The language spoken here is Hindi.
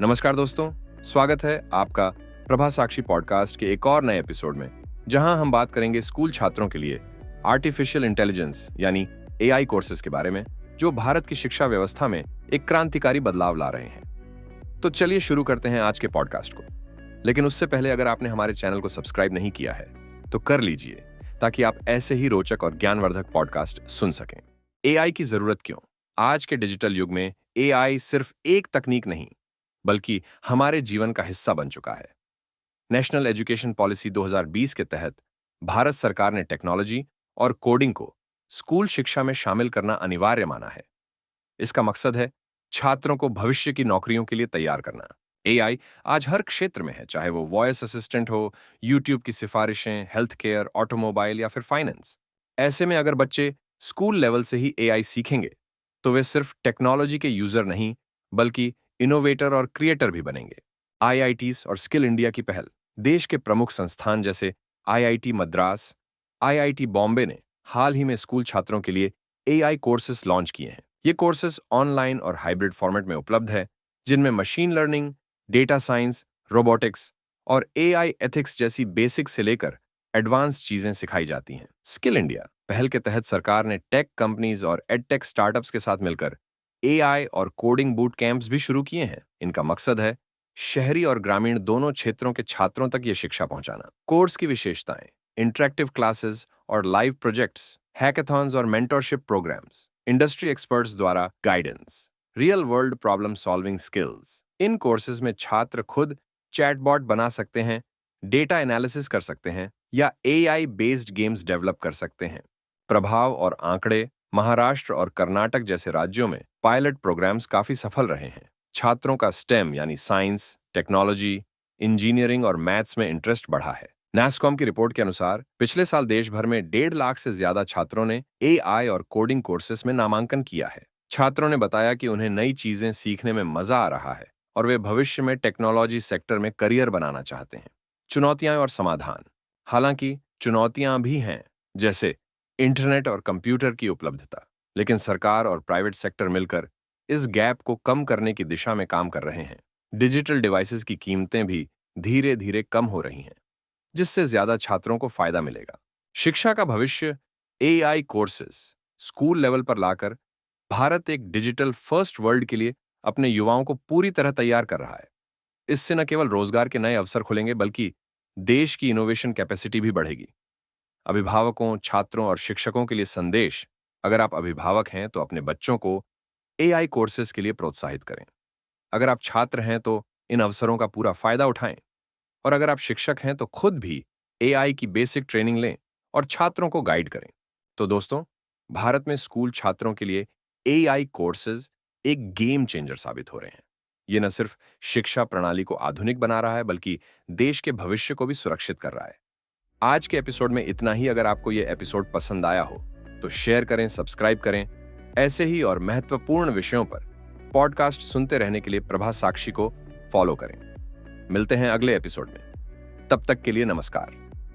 नमस्कार दोस्तों, स्वागत है आपका प्रभा साक्षी पॉडकास्ट के एक और नए एपिसोड में, जहां हम बात करेंगे स्कूल छात्रों के लिए आर्टिफिशियल इंटेलिजेंस यानी एआई कोर्सेज के बारे में, जो भारत की शिक्षा व्यवस्था में एक क्रांतिकारी बदलाव ला रहे हैं। तो चलिए शुरू करते हैं आज के पॉडकास्ट को। लेकिन उससे पहले अगर आपने हमारे चैनल को सब्सक्राइब नहीं किया है तो कर लीजिए, ताकि आप ऐसे ही रोचक और ज्ञानवर्धक पॉडकास्ट सुन सकें। एआई की जरूरत क्यों? आज के डिजिटल युग में एआई सिर्फ एक तकनीक नहीं, बल्कि हमारे जीवन का हिस्सा बन चुका है। नेशनल एजुकेशन पॉलिसी 2020 के तहत भारत सरकार ने टेक्नोलॉजी और कोडिंग को स्कूल शिक्षा में शामिल करना अनिवार्य माना है। इसका मकसद है छात्रों को भविष्य की नौकरियों के लिए तैयार करना। एआई आज हर क्षेत्र में है, चाहे वो वॉइस असिस्टेंट हो, यूट्यूब की सिफारिशें, हेल्थ केयर, ऑटोमोबाइल या फिर फाइनेंस। ऐसे में अगर बच्चे स्कूल लेवल से ही एआई सीखेंगे तो वे सिर्फ टेक्नोलॉजी के यूजर नहीं, बल्कि इनोवेटर और क्रिएटर भी बनेंगे। आईआईटीज और स्किल इंडिया की पहल, देश के प्रमुख संस्थान जैसे आईआईटी मद्रास, आईआईटी बॉम्बे ने हाल ही में स्कूल छात्रों के लिए एआई कोर्सेज लॉन्च किए हैं। ये कोर्सेज ऑनलाइन और हाइब्रिड फॉर्मेट में उपलब्ध है, जिनमें machine learning, data science, robotics और एआई एथिक्स जैसी बेसिक से लेकर एडवांस चीजें सिखाई जाती हैं। स्किल इंडिया पहल के तहत सरकार ने टेक कंपनीज और एडटेक स्टार्टअप्स के साथ मिलकर एआई और कोडिंग बूट कैंप्स भी शुरू किए हैं। इनका मकसद है शहरी और ग्रामीण दोनों क्षेत्रों के छात्रों तक ये शिक्षा पहुंचाना। कोर्स की विशेषताएं: इंटरेक्टिव क्लासेस और लाइव प्रोजेक्ट्स, हैकेथॉन्स और मेंटरशिप प्रोग्राम्स, इंडस्ट्री एक्सपर्ट्स द्वारा guidance, real world problem solving skills. इन कोर्सेज में छात्र खुद चैटबॉट बना सकते हैं, डेटा एनालिसिस कर सकते हैं या एआई बेस्ड गेम्स डेवलप कर सकते हैं। प्रभाव और आंकड़े: महाराष्ट्र और कर्नाटक जैसे राज्यों में पायलट प्रोग्राम्स काफी सफल रहे हैं। छात्रों का स्टेम यानी साइंस, टेक्नोलॉजी, इंजीनियरिंग और मैथ्स में इंटरेस्ट बढ़ा है। नैस्कॉम की रिपोर्ट के अनुसार पिछले साल देश भर में 1.5 लाख से ज्यादा छात्रों ने एआई और कोडिंग कोर्सेज में नामांकन किया है। छात्रों ने बताया कि उन्हें नई चीजें सीखने में मजा आ रहा है और वे भविष्य में टेक्नोलॉजी सेक्टर में करियर बनाना चाहते हैं। चुनौतियां और समाधान: हालांकि चुनौतियां भी हैं, जैसे इंटरनेट और कंप्यूटर की उपलब्धता, लेकिन सरकार और प्राइवेट सेक्टर मिलकर इस गैप को कम करने की दिशा में काम कर रहे हैं। डिजिटल डिवाइसेस की कीमतें भी धीरे धीरे कम हो रही हैं, जिससे ज्यादा छात्रों को फायदा मिलेगा। शिक्षा का भविष्य एआई कोर्सेज स्कूल लेवल पर लाकर भारत एक डिजिटल फर्स्ट वर्ल्ड के लिए अपने युवाओं को पूरी तरह तैयार कर रहा है। इससे न केवल रोजगार के नए अवसर खुलेंगे, बल्कि देश की इनोवेशन कैपेसिटी भी बढ़ेगी। अभिभावकों, छात्रों और शिक्षकों के लिए संदेश: अगर आप अभिभावक हैं तो अपने बच्चों को एआई कोर्सेज के लिए प्रोत्साहित करें। अगर आप छात्र हैं तो इन अवसरों का पूरा फायदा उठाएं, और अगर आप शिक्षक हैं तो खुद भी एआई की बेसिक ट्रेनिंग लें और छात्रों को गाइड करें। तो दोस्तों, भारत में स्कूल छात्रों के लिए एआई कोर्सेज एक गेम चेंजर साबित हो रहे हैं। ये न सिर्फ शिक्षा प्रणाली को आधुनिक बना रहा है, बल्कि देश के भविष्य को भी सुरक्षित कर रहा है। आज के एपिसोड में इतना ही। अगर आपको यह एपिसोड पसंद आया हो तो शेयर करें, सब्सक्राइब करें। ऐसे ही और महत्वपूर्ण विषयों पर पॉडकास्ट सुनते रहने के लिए प्रभा साक्षी को फॉलो करें। मिलते हैं अगले एपिसोड में। तब तक के लिए नमस्कार।